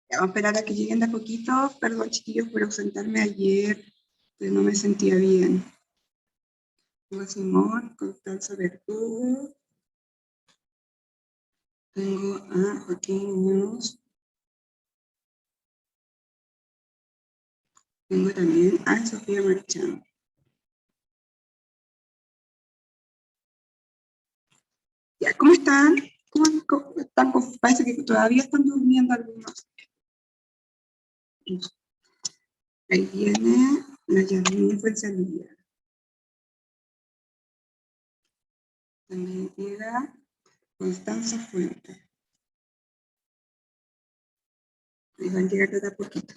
Ya, vamos a esperar a que lleguen de a poquito. Perdón, chiquillos, por ausentarme ayer, pero no me sentía bien. Tengo a Simón, Constanza Verdugo. Tengo a Joaquín Muñoz. Tengo también a Sofía Marchán. Ya, ¿cómo están? ¿Cómo están? Parece que todavía están durmiendo algunos. Ahí viene la Yasmín Fuenzalía. También llega Constanza Fuentes. Ahí van a llegar de a poquito.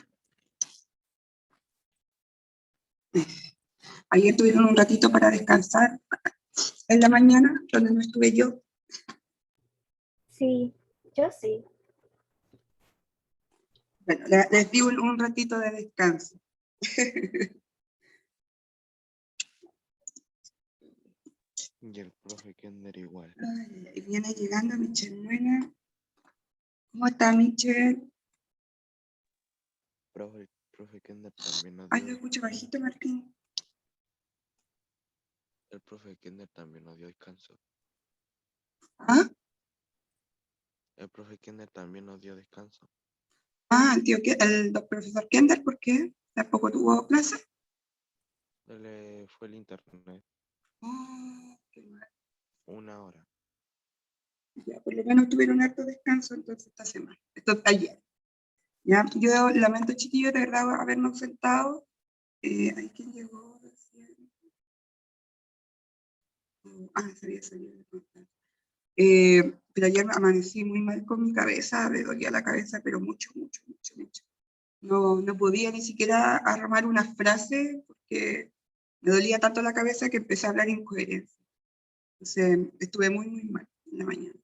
Ayer tuvieron un ratito para descansar en la mañana, donde no estuve yo. Sí, yo sí. Bueno, les di un ratito de descanso. Y el profe Kender igual. Ay, viene llegando Michelle Nuena. ¿Cómo está, Michelle? El profe Kender también nos Ay, dio. lo escucho bajito, Martín. El profe Kender también nos dio descanso. ¿Ah? El profe Kender también nos dio descanso. Ah, el profesor Kender, ¿por qué? ¿Tampoco tuvo clase? Le fue el internet. Oh, qué mal. 1 hora. Ya, por lo menos tuvieron harto descanso entonces esta semana. Esto ayer. Ya, yo lamento, chiquillos, de verdad haberme ausentado. ¿Hay quien llegó recién? Se había salido de contar. Pero ayer amanecí muy mal con mi cabeza, me dolía la cabeza, pero mucho, mucho, mucho, mucho. No podía ni siquiera armar una frase porque me dolía tanto la cabeza que empecé a hablar incoherencia. Entonces estuve muy, muy mal en la mañana.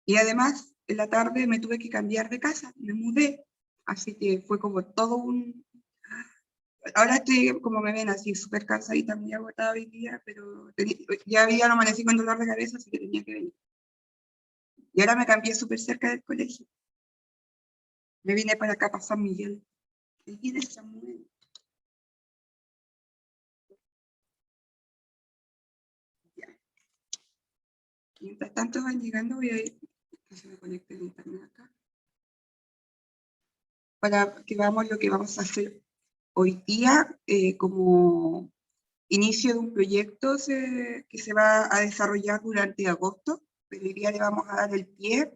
Y además, en la tarde me tuve que cambiar de casa, me mudé. Así que fue como todo un... Ahora estoy, como me ven, así súper cansadita, muy agotada hoy día, pero ya había amanecí con dolor de cabeza, así que tenía que venir. Y ahora me cambié súper cerca del colegio. Me vine para acá, para San Miguel. ¿Qué quieres, Samuel? Ya. Mientras tanto van llegando, voy a ir, que se me conecte el internet acá, para que veamos lo que vamos a hacer hoy día como inicio de un proyecto que se va a desarrollar durante agosto, pero hoy día le vamos a dar el pie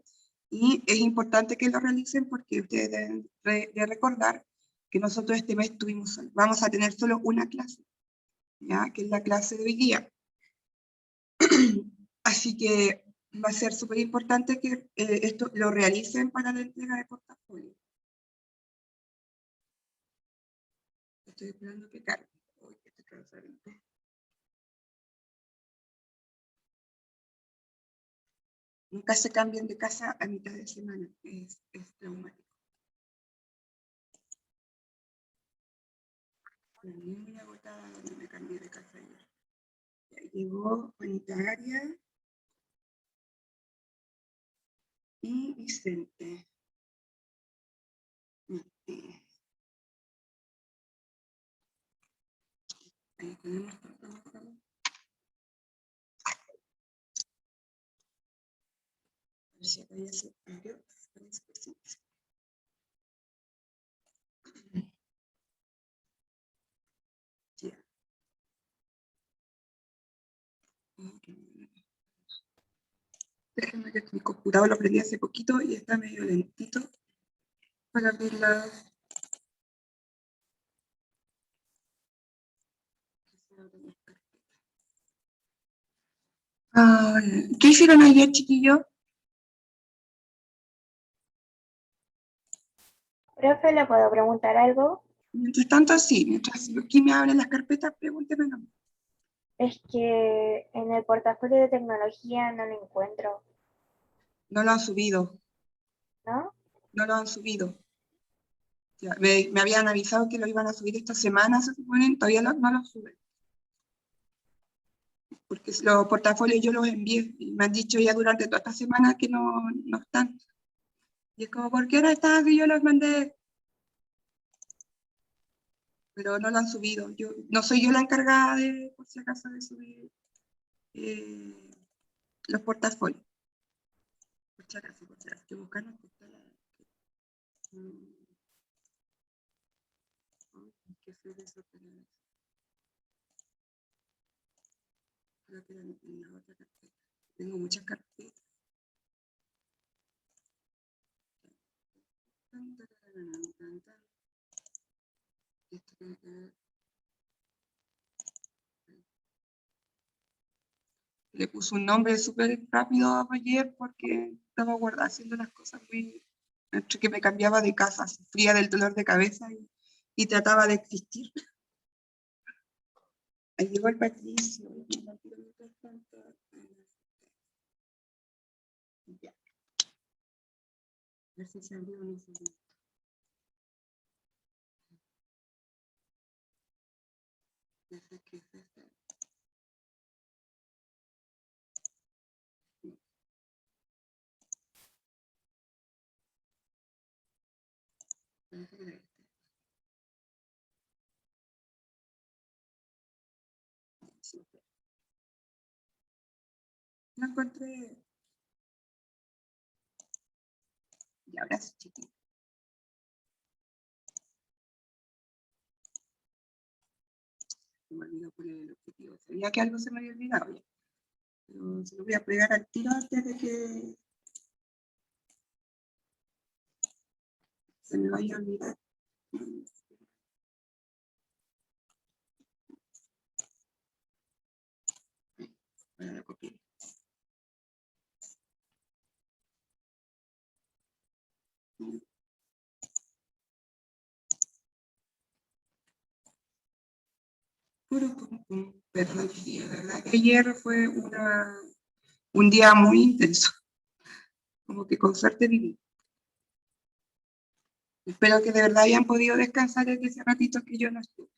y es importante que lo realicen porque ustedes deben de recordar que nosotros este mes vamos a tener solo una clase, ¿ya? Que es la clase de hoy día. Así que va a ser súper importante que esto lo realicen para la entrega de portafolio. Estoy esperando que cargue. Uy, que estoy cansada. Nunca se cambien de casa a mitad de semana, es traumático. Muy agotada donde me cambié de casa ayer. Ya llegó Juanita Arias y Vicente. Ahí tenemos todo. A ver si acá ya se abrió. Ya. Déjenme que mi computador lo aprendí hace poquito y está medio lentito para abrir las... ¿Qué hicieron ayer, chiquillos? Profe, ¿le puedo preguntar algo? Mientras tanto, sí, mientras aquí me abren las carpetas, pregúnteme nomás. Es que en el portafolio de tecnología no lo encuentro, No lo han subido, ¿no? no lo han subido. Ya, me habían avisado que lo iban a subir esta semana, se suponen, todavía no lo suben. Porque los portafolios yo los envié y me han dicho ya durante toda esta semana que no están. Y es como, ¿por qué no están si yo los mandé? Pero no lo han subido. No soy yo la encargada de, por si acaso, de subir los portafolios. Por si acaso, estoy buscando. ¿Qué fue eso? Creo que era en la otra carpeta. Tengo muchas carpetas. Esto tiene que ver. Le puse un nombre súper rápido ayer porque estaba guardada haciendo las cosas muy... Entre que me cambiaba de casa, sufría del dolor de cabeza y trataba de existir. Ahí llegó el Patricio. Ya. A ver si se abrió o no se abrió. ¿Qué es este? Parece que era este. Sí. No encontré. Y ahora sí, chiquito. Se me olvidó poner el objetivo. Sabía que algo se me había olvidado ya. Pero se lo voy a pegar al tiro antes de que se me vaya a olvidar. Para la copia. Perdón, ¿verdad? Ayer fue un día muy intenso. Como que con suerte viví. Espero que de verdad hayan podido descansar en ese ratito que yo no estuve.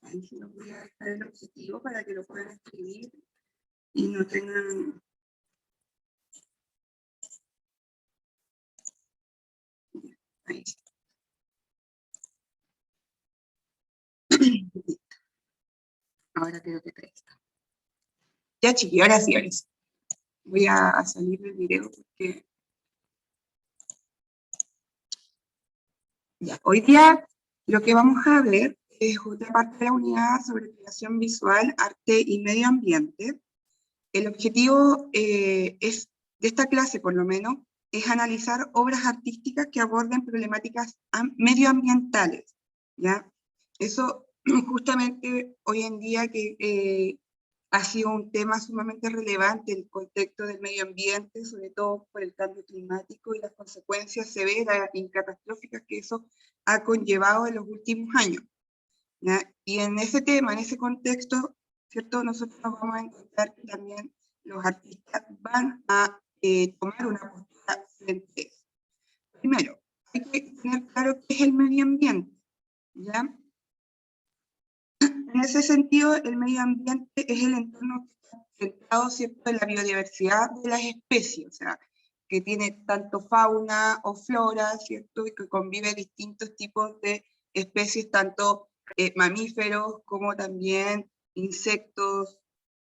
Ahí se los voy a dejar el objetivo para que lo puedan escribir y no tengan... Ahí está. Ahora creo que está. Ya, chiqui, ahora sí, ahora sí. Voy a salir del video porque... Ya, hoy día lo que vamos a ver es otra parte de la unidad sobre creación visual, arte y medio ambiente. El objetivo es, de esta clase por lo menos, es analizar obras artísticas que aborden problemáticas medioambientales, ¿ya? Eso justamente hoy en día que ha sido un tema sumamente relevante, el contexto del medio ambiente, sobre todo por el cambio climático y las consecuencias severas y catastróficas que eso ha conllevado en los últimos años, ¿ya? Y en ese tema, en ese contexto, ¿cierto? Nosotros nos vamos a encontrar que también los artistas van a tomar una postura frente a eso. Primero, hay que tener claro qué es el medio ambiente, ¿ya? En ese sentido, el medio ambiente es el entorno que está centrado, ¿cierto?, en la biodiversidad de las especies, o sea, que tiene tanto fauna o flora, ¿cierto?, y que convive distintos tipos de especies, tanto mamíferos como también insectos,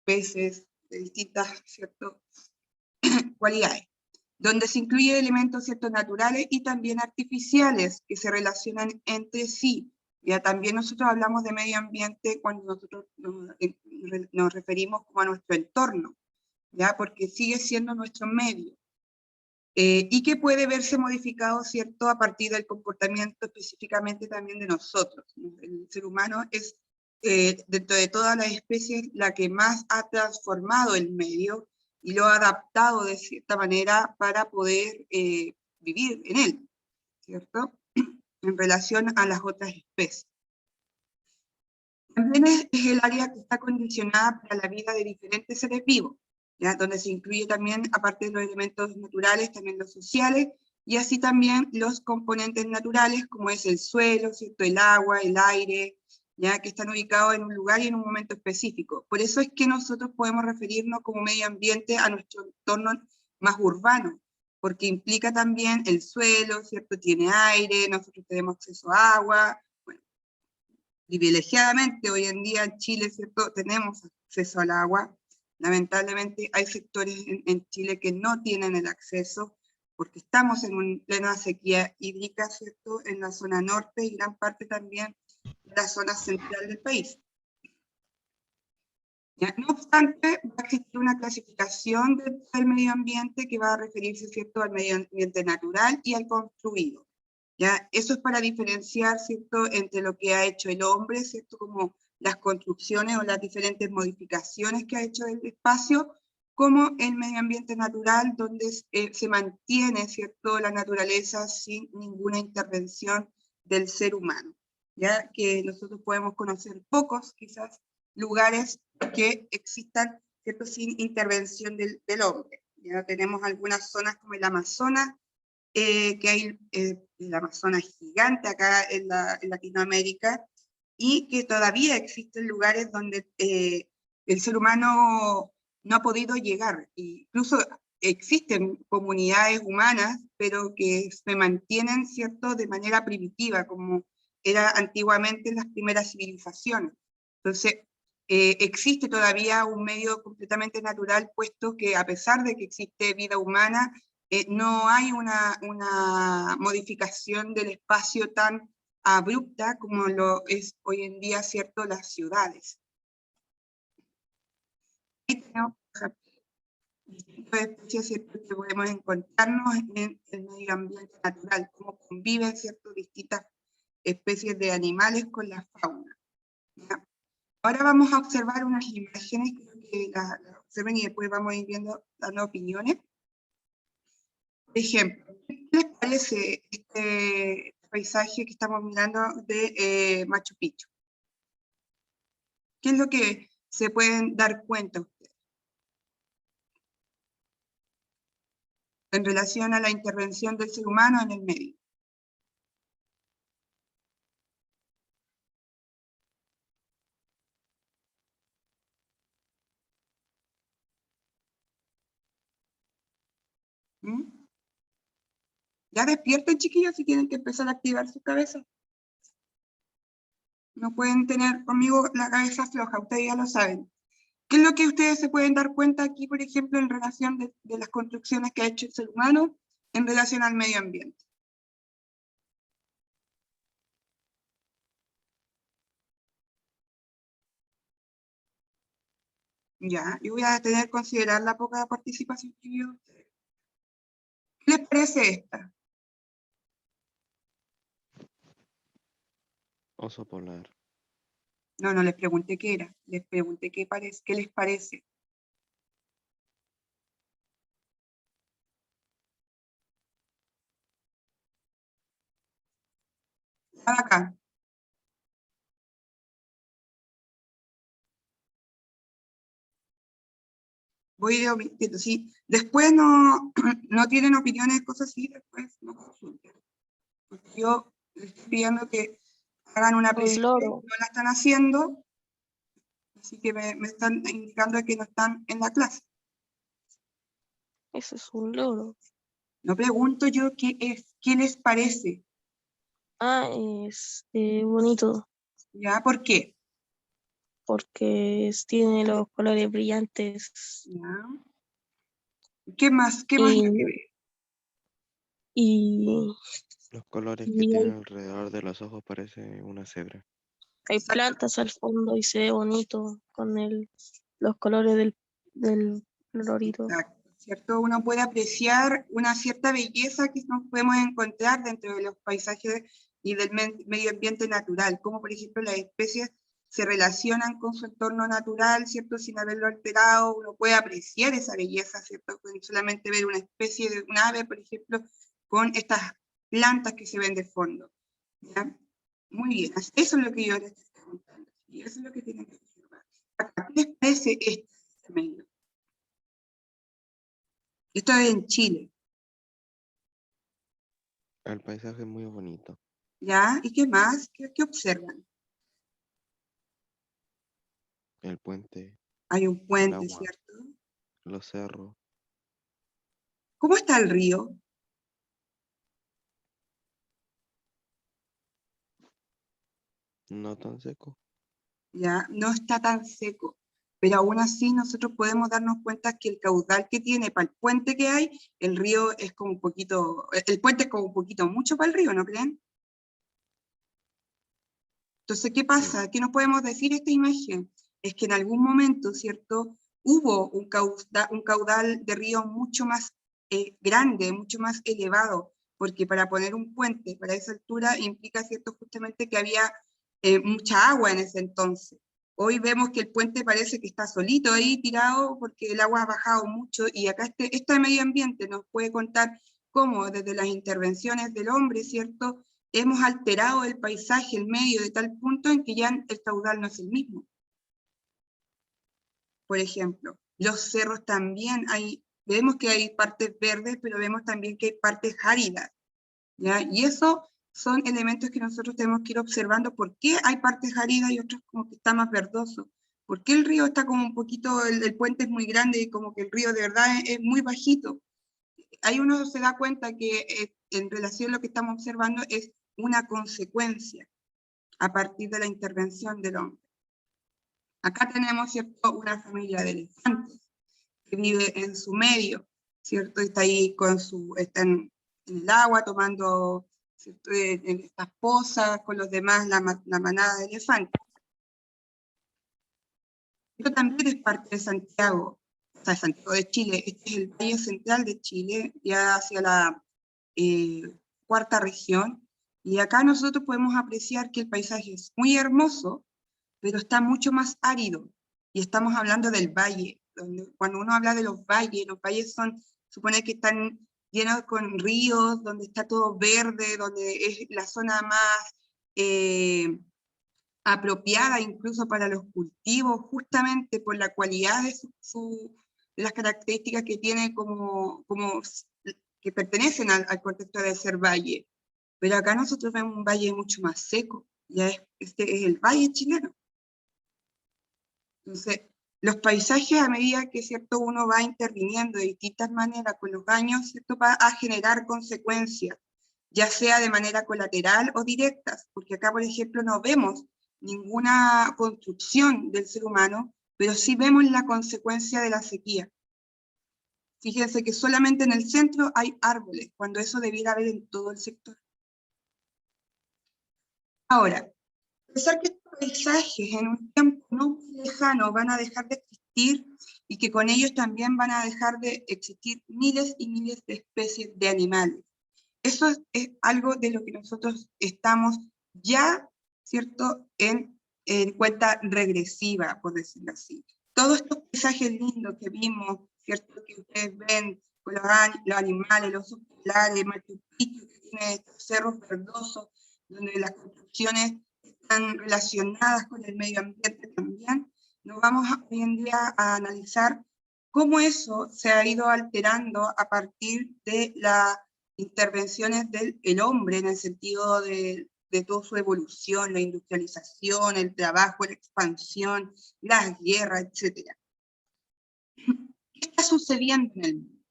peces, de distintas, ¿cierto?, cualidades, donde se incluyen elementos, ¿cierto?, naturales y también artificiales que se relacionan entre sí. Ya también nosotros hablamos de medio ambiente cuando nosotros nos referimos como a nuestro entorno, ¿ya? Porque sigue siendo nuestro medio. Y que puede verse modificado, ¿cierto?, a partir del comportamiento específicamente también de nosotros, ¿no? El ser humano es, dentro de todas las especies, la que más ha transformado el medio y lo ha adaptado de cierta manera para poder vivir en él, ¿cierto?, en relación a las otras especies. También es el área que está condicionada para la vida de diferentes seres vivos, ¿ya? Donde se incluye también, aparte de los elementos naturales, también los sociales, y así también los componentes naturales, como es el suelo, ¿cierto?, el agua, el aire, ya que están ubicados en un lugar y en un momento específico. Por eso es que nosotros podemos referirnos como medio ambiente a nuestro entorno más urbano, porque implica también el suelo, ¿cierto? Tiene aire, nosotros tenemos acceso a agua. Bueno, privilegiadamente hoy en día en Chile, ¿cierto? Tenemos acceso al agua. Lamentablemente hay sectores en Chile que no tienen el acceso, porque estamos en una plena sequía hídrica, ¿cierto? En la zona norte y gran parte también de la zona central del país. ¿Ya? No obstante, va a existir una clasificación del medio ambiente que va a referirse, ¿cierto?, al medio ambiente natural y al construido. ¿Ya? Eso es para diferenciar, ¿cierto?, entre lo que ha hecho el hombre, ¿cierto?, como las construcciones o las diferentes modificaciones que ha hecho del espacio, como el medio ambiente natural, donde se mantiene, ¿cierto?, la naturaleza sin ninguna intervención del ser humano. ¿Ya? Que nosotros podemos conocer pocos, quizás, lugares que existan, ¿cierto?, sin intervención del hombre. Ya tenemos algunas zonas como el Amazonas, que hay el Amazonas gigante acá en Latinoamérica, y que todavía existen lugares donde el ser humano no ha podido llegar. Incluso existen comunidades humanas, pero que se mantienen, ¿cierto?, de manera primitiva, como era antiguamente en las primeras civilizaciones. Entonces, existe todavía un medio completamente natural, puesto que a pesar de que existe vida humana, no hay una modificación del espacio tan abrupta como lo es hoy en día, ¿cierto?, las ciudades. Ahí tenemos distintas especies, ¿cierto?, que podemos encontrarnos en el medio ambiente natural, cómo conviven, ¿cierto?, distintas especies de animales con la fauna. ¿Ya? Ahora vamos a observar unas imágenes, que las observen y después vamos a ir dando opiniones. Por ejemplo, ¿qué les parece este paisaje que estamos mirando de Machu Picchu? ¿Qué es lo que se pueden dar cuenta ustedes en relación a la intervención del ser humano en el medio? ¿Mm? Ya despierten, chiquillos, si tienen que empezar a activar su cabeza. No pueden tener conmigo la cabeza floja, ustedes ya lo saben. ¿Qué es lo que ustedes se pueden dar cuenta aquí, por ejemplo, en relación de las construcciones que ha hecho el ser humano en relación al medio ambiente? Ya, yo voy a tener que considerar la poca participación que vio ustedes. ¿Qué les parece esta? Oso polar. No, no les pregunté qué era, les pregunté qué les parece. Acá. Voy a ir omitiendo. Si después no, no tienen opiniones, cosas así, después no consulten. Porque yo les estoy pidiendo que hagan una Un presentación, loro. no la están haciendo, así que me están indicando que no están en la clase. Ese es un loro. No pregunto yo qué es, qué les parece, Ah, es bonito ¿ya? ¿Por qué? porque tiene los colores brillantes ¿Ya? ¿Qué más hay que ver? y, Los colores que y tiene alrededor de los ojos parece una cebra. hay Exacto. plantas al fondo y se ve bonito con los colores del florito. Exacto, ¿cierto? Uno puede apreciar una cierta belleza que nos podemos encontrar dentro de los paisajes y del medio ambiente natural, como por ejemplo las especies se relacionan con su entorno natural, ¿cierto? Sin haberlo alterado, uno puede apreciar esa belleza, ¿cierto? Con solamente ver una especie de un ave, por ejemplo, con estas plantas que se ven de fondo, ¿ya? Muy bien, eso es lo que yo les estoy preguntando, y eso es lo que tienen que observar. ¿Qué les parece este medio? Esto es en Chile, El paisaje es muy bonito. ¿ya? ¿Y qué más? ¿Qué observan? el puente, Hay un el puente, agua, ¿cierto? los cerros. ¿Cómo está el río? No tan seco. Ya no está tan seco, pero aún así nosotros podemos darnos cuenta que el caudal que tiene para el puente que hay, el río es como un poquito, el puente es como un poquito mucho para el río, ¿no creen? Entonces, ¿qué pasa? ¿Qué nos podemos decir esta imagen? Es que en algún momento, ¿cierto? Hubo un caudal de río mucho más grande, mucho más elevado, porque para poner un puente para esa altura implica, ¿cierto? Justamente que había mucha agua en ese entonces. Hoy vemos que el puente parece que está solito ahí tirado porque el agua ha bajado mucho y acá este medio ambiente nos puede contar cómo desde las intervenciones del hombre, ¿cierto? Hemos alterado el paisaje, el medio, de tal punto en que ya el caudal no es el mismo. Por ejemplo, los cerros también vemos que hay partes verdes, pero vemos también que hay partes áridas, ¿ya? Y eso son elementos que nosotros tenemos que ir observando. ¿Por qué hay partes áridas y otras como que está más verdoso? ¿Por qué el río está como un poquito, el puente es muy grande y como que el río de verdad es muy bajito? Ahí uno se da cuenta que en relación a lo que estamos observando es una consecuencia a partir de la intervención del hombre. Acá tenemos, ¿cierto?, una familia de elefantes que vive en su medio, ¿cierto? Está ahí está en el agua tomando, ¿cierto?, en estas pozas con los demás, la manada de elefantes. Esto también es parte de Santiago, o sea, Santiago de Chile. Este es el valle central de Chile, ya hacia la cuarta región, y acá nosotros podemos apreciar que el paisaje es muy hermoso, pero está mucho más árido, y estamos hablando del valle, donde cuando uno habla de los valles supone que están llenos con ríos, donde está todo verde, donde es la zona más apropiada incluso para los cultivos, justamente por la cualidad de las características que tiene que pertenecen al contexto de ser valle. Pero acá nosotros vemos un valle mucho más seco, este es el valle chileno. Entonces, los paisajes a medida que, ¿cierto?, uno va interviniendo de distintas maneras con los años, ¿cierto?, va a generar consecuencias, ya sea de manera colateral o directas, porque acá, por ejemplo, no vemos ninguna construcción del ser humano, pero sí vemos la consecuencia de la sequía. Fíjense que solamente en el centro hay árboles, cuando eso debiera haber en todo el sector. Ahora, pensar que estos paisajes en un tiempo no muy lejano van a dejar de existir y que con ellos también van a dejar de existir miles y miles de especies de animales. Eso es algo de lo que nosotros estamos ya, ¿cierto?, en cuenta regresiva, por decirlo así. Todos estos paisajes lindos que vimos, ¿cierto?, que ustedes ven con los animales, los osos polares, Machu Picchu, que tiene estos cerros verdosos, donde las construcciones están relacionadas con el medio ambiente también, nos vamos hoy en día a analizar cómo eso se ha ido alterando a partir de las intervenciones del hombre en el sentido de toda su evolución, la industrialización, el trabajo, la expansión, las guerras, etc. ¿Qué está sucediendo en el mundo?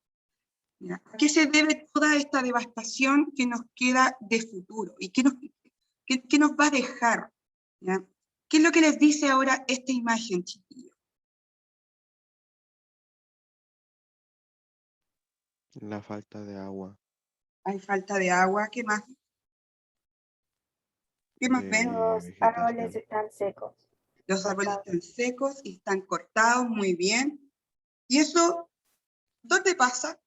¿A qué se debe toda esta devastación que nos queda de futuro? ¿Y qué nos va a dejar? ¿Ya? ¿Qué es lo que les dice ahora esta imagen, chiquillos? La falta de agua. Hay falta de agua, ¿qué más? ¿Qué más ven? Los árboles Vegetación. están secos. Los árboles están secos y están cortados muy bien. ¿Y eso dónde pasa?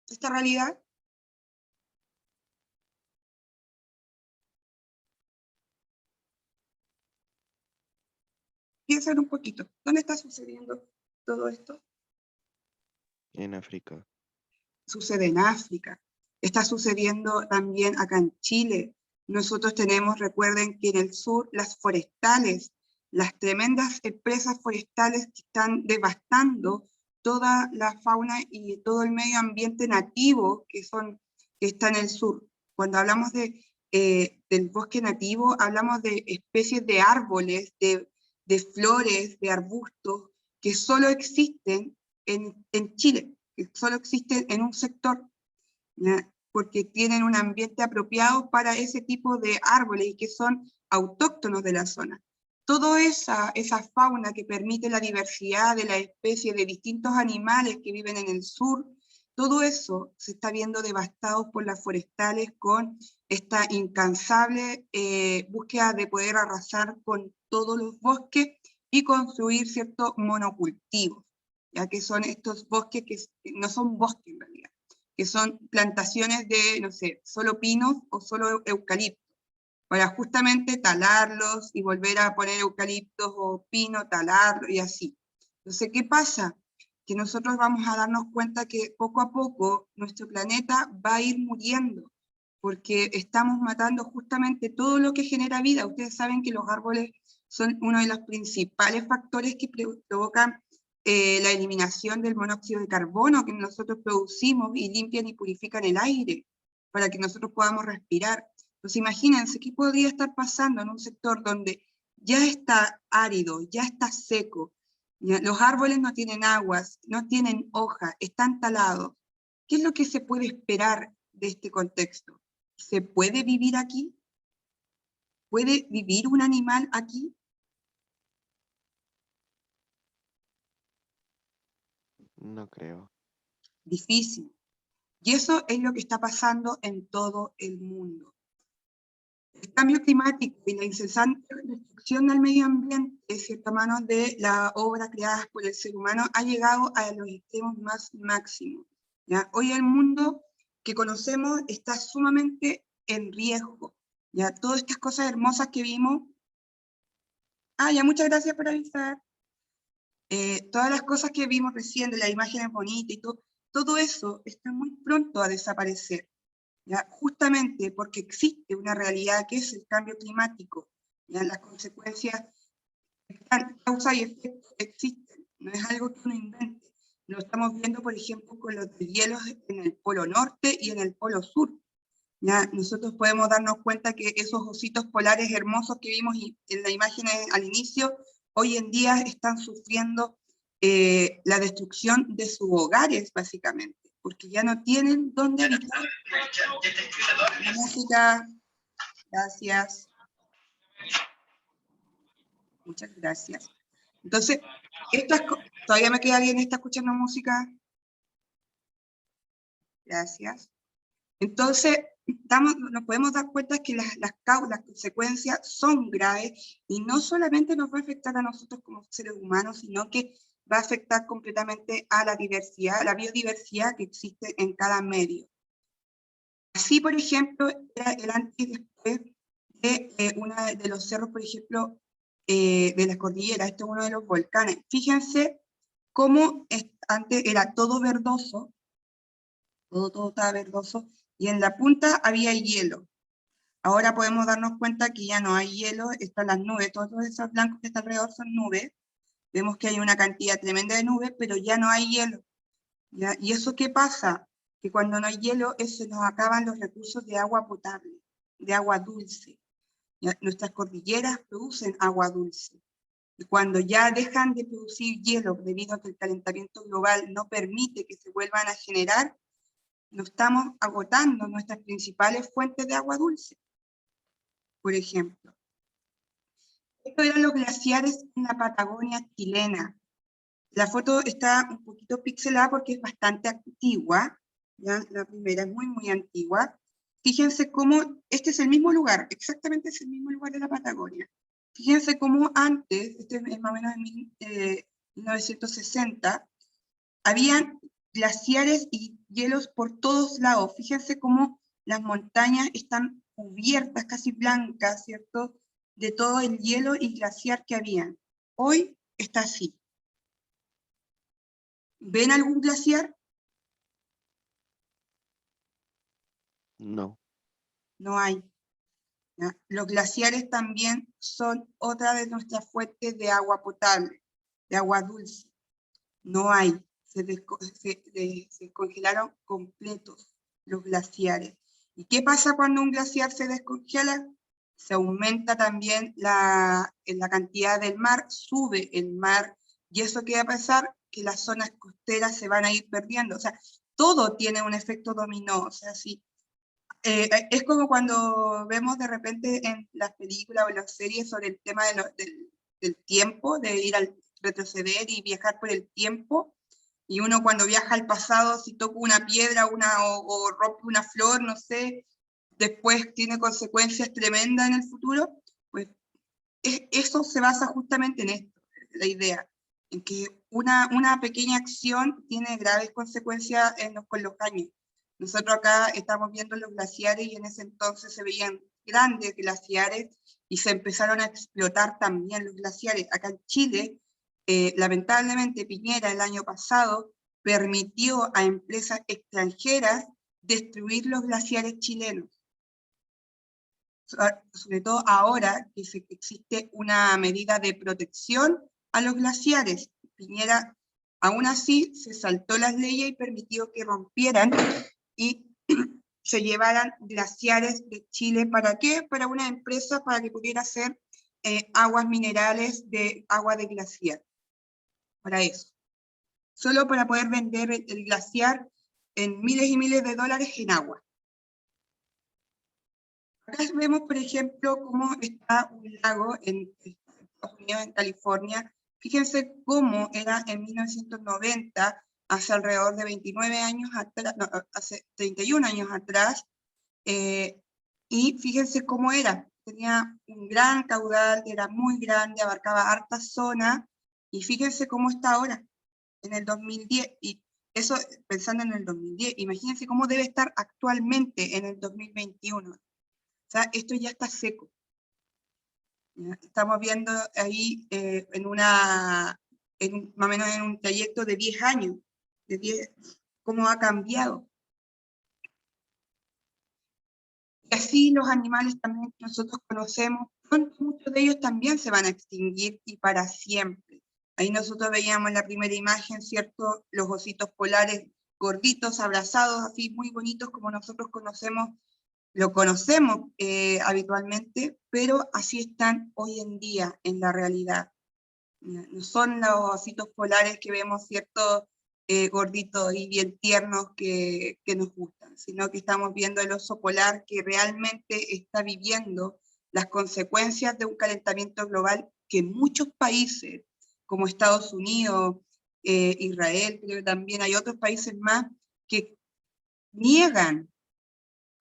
¿Esta realidad? Piensen un poquito. ¿Dónde está sucediendo todo esto? En África. Sucede en África. Está sucediendo también acá en Chile. Nosotros tenemos, recuerden que en el sur, las forestales, las tremendas empresas forestales que están devastando toda la fauna y todo el medio ambiente nativo que está en el sur. Cuando hablamos del bosque nativo, hablamos de especies de árboles, de de flores, de arbustos, que solo existen en Chile, que solo existen en un sector, ¿ya? Porque tienen un ambiente apropiado para ese tipo de árboles y que son autóctonos de la zona. Toda esa fauna que permite la diversidad de la especie de distintos animales que viven en el sur, todo eso se está viendo devastado por las forestales con esta incansable búsqueda de poder arrasar con todos los bosques y construir ciertos monocultivos, ya que son estos bosques que no son bosques en realidad, que son plantaciones de, no sé, solo pinos o solo eucaliptos, para justamente talarlos y volver a poner eucaliptos o pino, talarlo y así. Entonces, ¿qué pasa? Que nosotros vamos a darnos cuenta que poco a poco nuestro planeta va a ir muriendo, porque estamos matando justamente todo lo que genera vida. Ustedes saben que los árboles son uno de los principales factores que provocan la eliminación del monóxido de carbono que nosotros producimos y limpian y purifican el aire para que nosotros podamos respirar. Entonces imagínense qué podría estar pasando en un sector donde ya está árido, ya está seco, ya, los árboles no tienen aguas, no tienen hojas, están talados. ¿Qué es lo que se puede esperar de este contexto? ¿Se puede vivir aquí? ¿Puede vivir un animal aquí? No creo. Difícil. Y eso es lo que está pasando en todo el mundo. El cambio climático y la incesante destrucción del medio ambiente, cierta mano de la obra creada por el ser humano, ha llegado a los extremos más máximos, ¿ya? Hoy el mundo que conocemos está sumamente en riesgo, ¿ya? Todas estas cosas hermosas que vimos. Ya, muchas gracias por avisar. Todas las cosas que vimos recién, de las imágenes bonitas y todo eso está muy pronto a desaparecer, ¿ya? Justamente porque existe una realidad que es el cambio climático, ¿ya? Las consecuencias, causa y efecto existen, no es algo que uno invente. Lo estamos viendo, por ejemplo, con los deshielos en el polo norte y en el polo sur, ¿ya? Nosotros podemos darnos cuenta que esos ositos polares hermosos que vimos en la imagen al inicio, hoy en día están sufriendo la destrucción de sus hogares, básicamente, porque ya no tienen dónde habitar. Música, gracias. Muchas gracias. Entonces, ¿todavía me queda bien? ¿Está escuchando música? Gracias. Entonces, nos podemos dar cuenta que las consecuencias son graves y no solamente nos va a afectar a nosotros como seres humanos, sino que va a afectar completamente a la diversidad, a la biodiversidad que existe en cada medio. Así, por ejemplo, era el antes y después de uno de los cerros, por ejemplo, de las cordilleras. Este es uno de los volcanes. Fíjense cómo antes era todo verdoso, todo estaba verdoso, y en la punta había hielo. Ahora podemos darnos cuenta que ya no hay hielo, están las nubes, todos esos blancos que están alrededor son nubes. Vemos que hay una cantidad tremenda de nubes, pero ya no hay hielo, ¿ya? ¿Y eso qué pasa? Que cuando no hay hielo, se nos acaban los recursos de agua potable, de agua dulce, ¿ya? Nuestras cordilleras producen agua dulce. Y cuando ya dejan de producir hielo debido a que el calentamiento global no permite que se vuelvan a generar, nos estamos agotando nuestras principales fuentes de agua dulce. Por ejemplo, estos eran los glaciares en la Patagonia chilena. La foto está un poquito pixelada porque es bastante antigua, ¿ya? La primera es muy antigua. Fíjense cómo, este es el mismo lugar, exactamente es el mismo lugar de la Patagonia. Fíjense cómo antes, este es más o menos en 1960, habían glaciares y hielos por todos lados. Fíjense cómo las montañas están cubiertas, casi blancas, ¿cierto?, de todo el hielo y glaciar que había. Hoy está así. ¿Ven algún glaciar? No. No hay, ¿ya? Los glaciares también son otra de nuestras fuentes de agua potable, de agua dulce. No hay. Se congelaron completos los glaciares. ¿Y qué pasa cuando un glaciar se descongela? se aumenta también la cantidad del mar, sube el mar, y eso que va a pasar, que las zonas costeras se van a ir perdiendo. O sea, todo tiene un efecto dominó. O sea, sí, es como cuando vemos de repente en las películas o en las series sobre el tema del tiempo, de ir al retroceder y viajar por el tiempo, y uno cuando viaja al pasado, si toca una piedra o rompe una flor, no sé, después tiene consecuencias tremendas en el futuro, pues eso se basa justamente en esto, la idea, en que una pequeña acción tiene graves consecuencias con los años. Nosotros acá estamos viendo los glaciares y en ese entonces se veían grandes glaciares y se empezaron a explotar también los glaciares. Acá en Chile, lamentablemente Piñera el año pasado permitió a empresas extranjeras destruir los glaciares chilenos. Sobre todo ahora que existe una medida de protección a los glaciares. Piñera aún así se saltó las leyes y permitió que rompieran y se llevaran glaciares de Chile. ¿Para qué? Para una empresa para que pudiera hacer aguas minerales de agua de glaciar. Para eso. Solo para poder vender el glaciar en miles y miles de dólares en agua. Acá vemos, por ejemplo, cómo está un lago en Estados Unidos, en California. Fíjense cómo era en 1990, hace alrededor de 29 años atrás, no, hace 31 años atrás, y fíjense cómo era. Tenía un gran caudal, era muy grande, abarcaba harta zona, y fíjense cómo está ahora, en el 2010, y eso pensando en el 2010, imagínense cómo debe estar actualmente en el 2021. O sea, esto ya está seco. ¿Ya? Estamos viendo ahí más o menos en un trayecto de 10 años, cómo ha cambiado. Y así los animales también que nosotros conocemos, pronto muchos de ellos también se van a extinguir y para siempre. Ahí nosotros veíamos en la primera imagen, ¿cierto? Los ositos polares gorditos, abrazados, así muy bonitos como nosotros lo conocemos habitualmente, pero así están hoy en día en la realidad. No son los ositos polares que vemos, ¿cierto? Gorditos y bien tiernos que nos gustan, sino que estamos viendo el oso polar que realmente está viviendo las consecuencias de un calentamiento global que muchos países, como Estados Unidos, Israel, creo que también hay otros países más, que niegan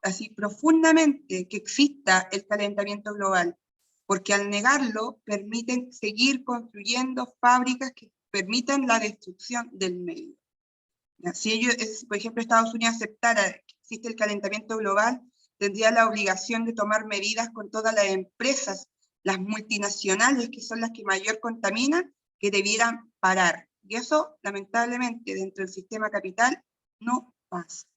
así profundamente que exista el calentamiento global, porque al negarlo permiten seguir construyendo fábricas que permitan la destrucción del medio. Si ellos, por ejemplo, Estados Unidos aceptara que existe el calentamiento global, tendría la obligación de tomar medidas con todas las empresas, las multinacionales, que son las que mayor contaminan, que debieran parar. Y eso, lamentablemente, dentro del sistema capital, no pasa.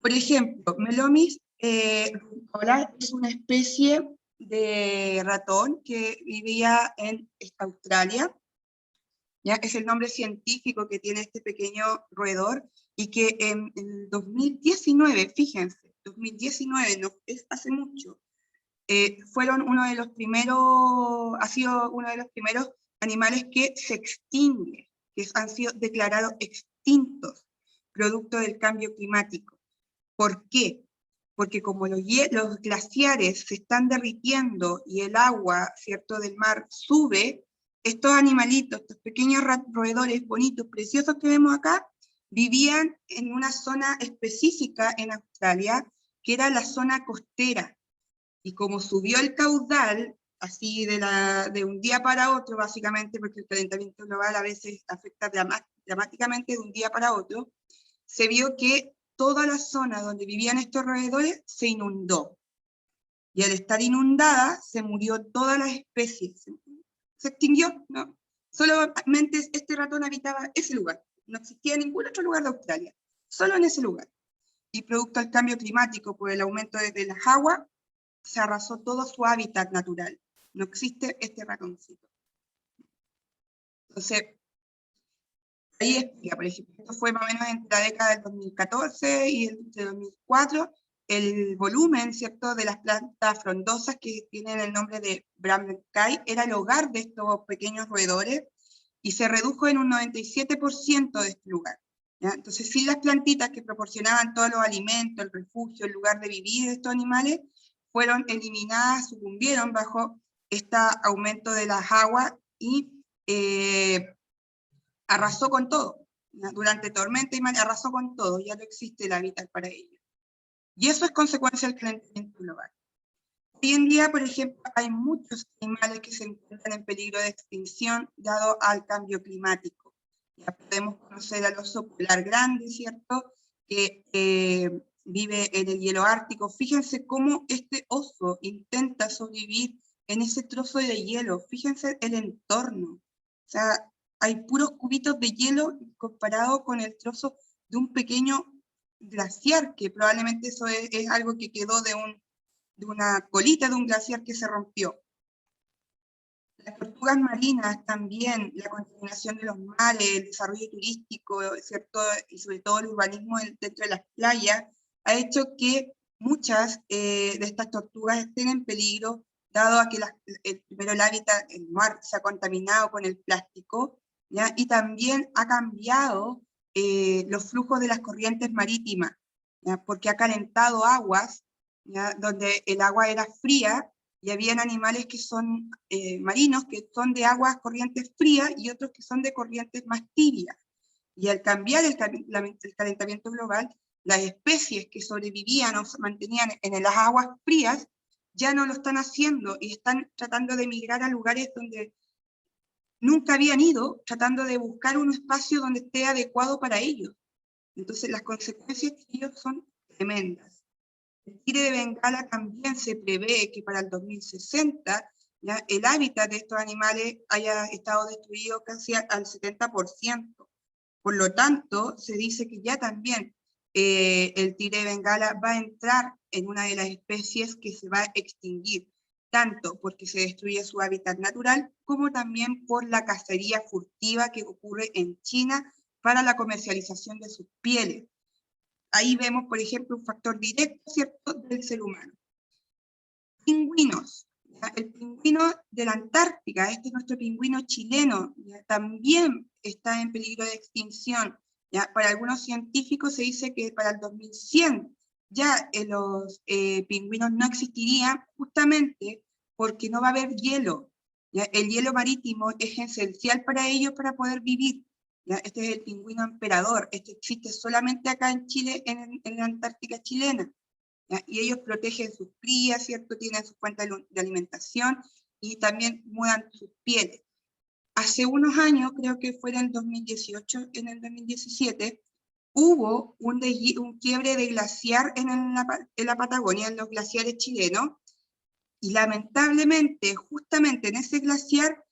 Por ejemplo, Melomis runcola es una especie de ratón que vivía en Australia. ¿Ya? Es el nombre científico que tiene este pequeño roedor, y que en el 2019, fíjense, 2019, no es hace mucho, fueron ha sido uno de los primeros animales que se extingue, que han sido declarados extintos, producto del cambio climático. ¿Por qué? Porque como los glaciares se están derritiendo y el agua, ¿cierto?, del mar sube, estos animalitos, estos pequeños roedores bonitos, preciosos que vemos acá, vivían en una zona específica en Australia, que era la zona costera. Y como subió el caudal, así de un día para otro, básicamente, porque el calentamiento global a veces afecta dramáticamente de un día para otro, se vio que toda la zona donde vivían estos roedores se inundó. Y al estar inundada, se murió todas las especies. Se extinguió, ¿no? Solamente este ratón habitaba ese lugar. No existía ningún otro lugar de Australia. Solo en ese lugar. Y producto del cambio climático, por el aumento de las aguas, se arrasó todo su hábitat natural. No existe este ratoncito. Entonces, ahí explica, por ejemplo, esto fue más o menos entre la década del 2014 y el 2004, el volumen, ¿cierto?, de las plantas frondosas que tienen el nombre de Bramblekay era el hogar de estos pequeños roedores y se redujo en un 97% de este lugar. ¿Ya? Entonces, sin las plantitas que proporcionaban todos los alimentos, el refugio, el lugar de vivir de estos animales, fueron eliminadas, sucumbieron bajo este aumento de las aguas y arrasó con todo. ¿Ya? Durante tormenta y mar arrasó con todo, ya no existe el hábitat para ellos. Y eso es consecuencia del calentamiento global. Hoy en día, por ejemplo, hay muchos animales que se encuentran en peligro de extinción dado al cambio climático. Ya podemos conocer al oso polar grande, ¿cierto?, que vive en el hielo ártico. Fíjense cómo este oso intenta sobrevivir en ese trozo de hielo. Fíjense el entorno. O sea, hay puros cubitos de hielo comparado con el trozo de un pequeño glaciar, que probablemente eso es algo que quedó de una colita de un glaciar que se rompió. Las tortugas marinas también, la contaminación de los mares, el desarrollo turístico, ¿cierto?, y sobre todo el urbanismo dentro de las playas, ha hecho que muchas de estas tortugas estén en peligro, dado a que primero el hábitat, el mar, se ha contaminado con el plástico, ¿ya? Y también ha cambiado los flujos de las corrientes marítimas, ¿ya? Porque ha calentado aguas, ¿ya?, donde el agua era fría, y habían animales que son marinos, que son de aguas corrientes frías, y otros que son de corrientes más tibias. Y al cambiar el calentamiento global, las especies que sobrevivían o se mantenían en las aguas frías, ya no lo están haciendo, y están tratando de migrar a lugares donde nunca habían ido, tratando de buscar un espacio donde esté adecuado para ellos. Entonces las consecuencias de ellos son tremendas. El tigre de Bengala también se prevé que para el 2060 ¿ya?, el hábitat de estos animales haya estado destruido casi al 70%. Por lo tanto, se dice que ya también el tigre de Bengala va a entrar en una de las especies que se va a extinguir, tanto porque se destruye su hábitat natural, como también por la cacería furtiva que ocurre en China para la comercialización de sus pieles. Ahí vemos, por ejemplo, un factor directo, ¿cierto?, del ser humano. Pingüinos. ¿Ya? El pingüino de la Antártica, este es nuestro pingüino chileno, ¿ya?, también está en peligro de extinción. ¿Ya? Para algunos científicos se dice que para el 2100 ya los pingüinos no existirían, justamente porque no va a haber hielo. ¿Ya? El hielo marítimo es esencial para ellos para poder vivir. ¿Ya? Este es el pingüino emperador, este existe solamente acá en Chile, en la Antártica chilena. ¿Ya? Y ellos protegen sus crías, ¿cierto? Tienen sus fuentes de alimentación y también mudan sus pieles. Hace unos años, creo que fue en el 2018, en el 2017, hubo un quiebre de glaciar en la Patagonia, en los glaciares chilenos, y lamentablemente, justamente en ese glaciar,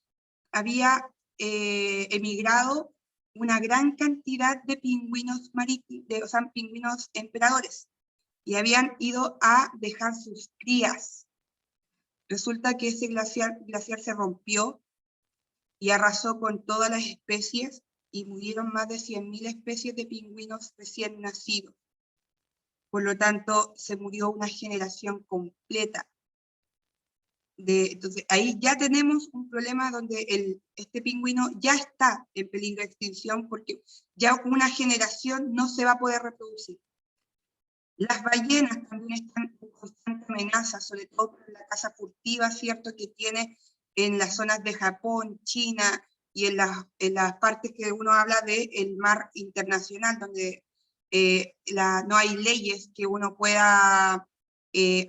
había emigrado una gran cantidad de pingüinos marítimos, o sea, pingüinos emperadores, y habían ido a dejar sus crías. Resulta que ese glaciar se rompió y arrasó con todas las especies, y murieron más de 100.000 especies de pingüinos recién nacidos. Por lo tanto, se murió una generación completa. Entonces, ahí ya tenemos un problema donde este pingüino ya está en peligro de extinción, porque ya una generación no se va a poder reproducir. Las ballenas también están en constante amenaza, sobre todo por la caza furtiva, ¿cierto?, que tiene en las zonas de Japón, China, y en las partes que uno habla del mar internacional, donde no hay leyes que uno pueda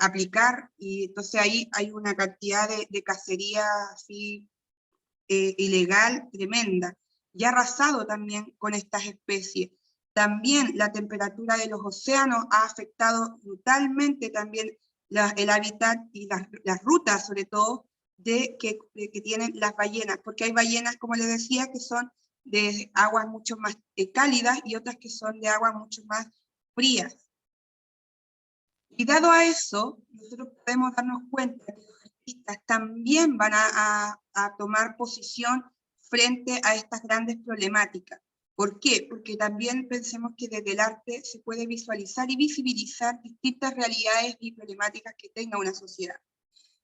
aplicar, y entonces ahí hay una cantidad de cacería así ilegal tremenda, y ha arrasado también con estas especies. También la temperatura de los océanos ha afectado brutalmente también el hábitat y las rutas, sobre todo, que tienen las ballenas, porque hay ballenas, como les decía, que son de aguas mucho más cálidas, y otras que son de aguas mucho más frías. Y dado a eso, nosotros podemos darnos cuenta que los artistas también van a tomar posición frente a estas grandes problemáticas. ¿Por qué? Porque también pensemos que desde el arte se puede visualizar y visibilizar distintas realidades y problemáticas que tenga una sociedad.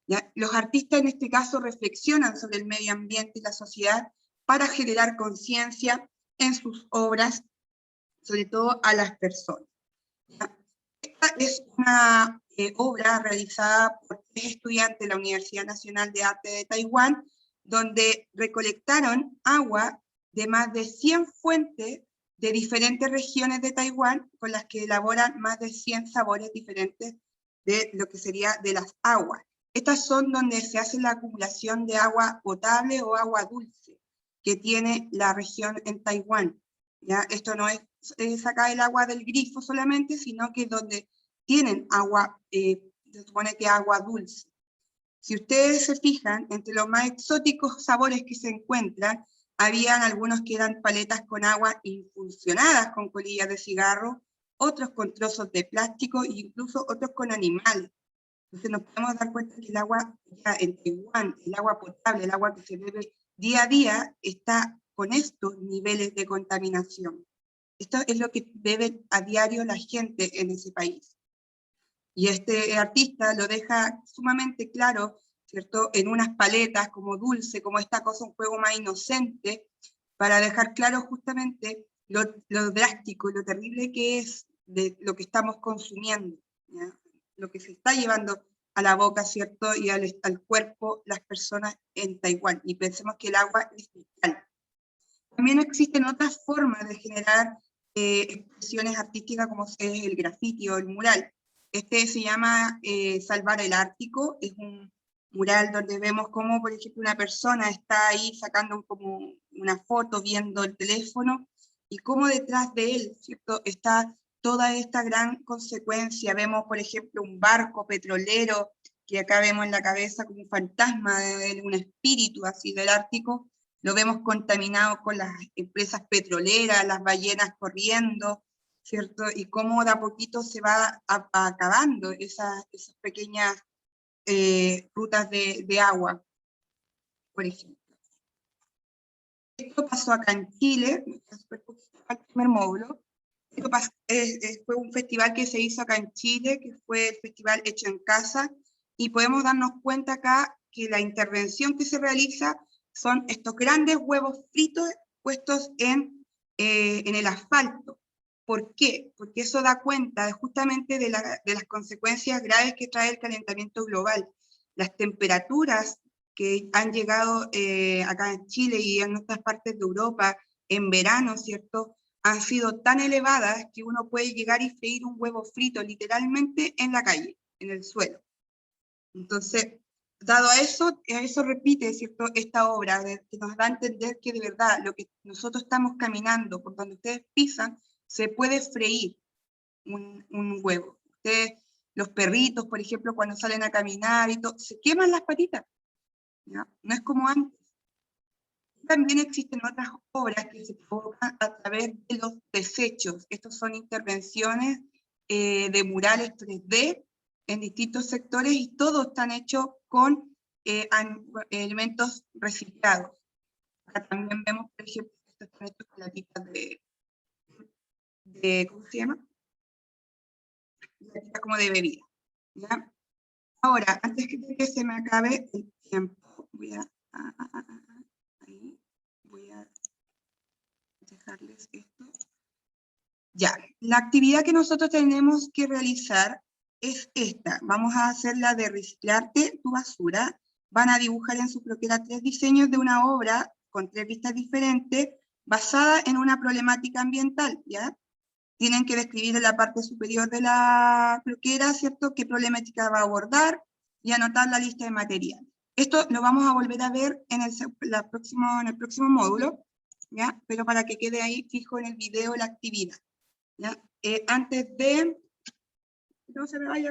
¿Ya? Los artistas en este caso reflexionan sobre el medio ambiente y la sociedad para generar conciencia en sus obras, sobre todo a las personas. ¿Ya? Esta es una obra realizada por 3 estudiantes de la Universidad Nacional de Arte de Taiwán, donde recolectaron agua de más de 100 fuentes de diferentes regiones de Taiwán, con las que elaboran más de 100 sabores diferentes de lo que sería de las aguas. Estas son donde se hace la acumulación de agua potable o agua dulce que tiene la región en Taiwán. ¿Ya? Esto no es sacar el agua del grifo solamente, sino que donde tienen agua, se supone que agua dulce. Si ustedes se fijan, entre los más exóticos sabores que se encuentran, habían algunos que eran paletas con agua infusionadas con colillas de cigarro, otros con trozos de plástico e incluso otros con animales. Entonces nos podemos dar cuenta que el agua ya en Taiwán, el agua potable, el agua que se bebe día a día, está con estos niveles de contaminación. Esto es lo que bebe a diario la gente en ese país. Y este artista lo deja sumamente claro, ¿cierto? En unas paletas como dulce, como esta cosa, un juego más inocente, para dejar claro justamente lo drástico y lo terrible que es de lo que estamos consumiendo, ¿ya? Lo que se está llevando a la boca, ¿cierto? Y al cuerpo las personas en Taiwán. Y pensemos que el agua es vital. También existen otras formas de generar expresiones artísticas como es el grafiti o el mural. Este se llama Salvar el Ártico, es un mural donde vemos cómo, por ejemplo, una persona está ahí sacando como una foto, viendo el teléfono, y cómo detrás de él, ¿cierto?, está toda esta gran consecuencia. Vemos, por ejemplo, un barco petrolero, que acá vemos en la cabeza como un fantasma de un espíritu así del Ártico, lo vemos contaminado con las empresas petroleras, las ballenas corriendo, ¿cierto? Y cómo de a poquito se va acabando esas pequeñas rutas de agua, por ejemplo. Esto pasó acá en Chile, el primer módulo. Esto fue un festival que se hizo acá en Chile, que fue el Festival Hecho en Casa, y podemos darnos cuenta acá que la intervención que se realiza son estos grandes huevos fritos puestos en el asfalto. ¿Por qué? Porque eso da cuenta justamente de las consecuencias graves que trae el calentamiento global. Las temperaturas que han llegado acá en Chile y en otras partes de Europa en verano, ¿cierto?, han sido tan elevadas que uno puede llegar y freír un huevo frito literalmente en la calle, en el suelo. Entonces, dado a eso repite, ¿cierto?, esta obra que nos da a entender que de verdad lo que nosotros estamos caminando, por donde ustedes pisan, se puede freír un huevo. Ustedes, los perritos, por ejemplo, cuando salen a caminar y todo, se queman las patitas, ¿ya? No es como antes. También existen otras obras que se provocan a través de los desechos. Estos son intervenciones de murales 3D en distintos sectores y todos están hechos con elementos reciclados. Acá también vemos, por ejemplo, que están hechos con latitas de ¿cómo se llama? Latitas como de bebida, ¿ya? Ahora, antes de que se me acabe el tiempo, voy a dejarles esto. Ya, la actividad que nosotros tenemos que realizar es esta. Vamos a hacer la de reciclarte tu basura. Van a dibujar en su croquera 3 diseños de una obra con 3 vistas diferentes, basada en una problemática ambiental, ¿ya? Tienen que describir en la parte superior de la croquera, ¿cierto?, qué problemática va a abordar y anotar la lista de material. Esto lo vamos a volver a ver en el próximo módulo, ¿ya? Pero para que quede ahí fijo en el video la actividad, ¿ya? Antes de... No se me vaya.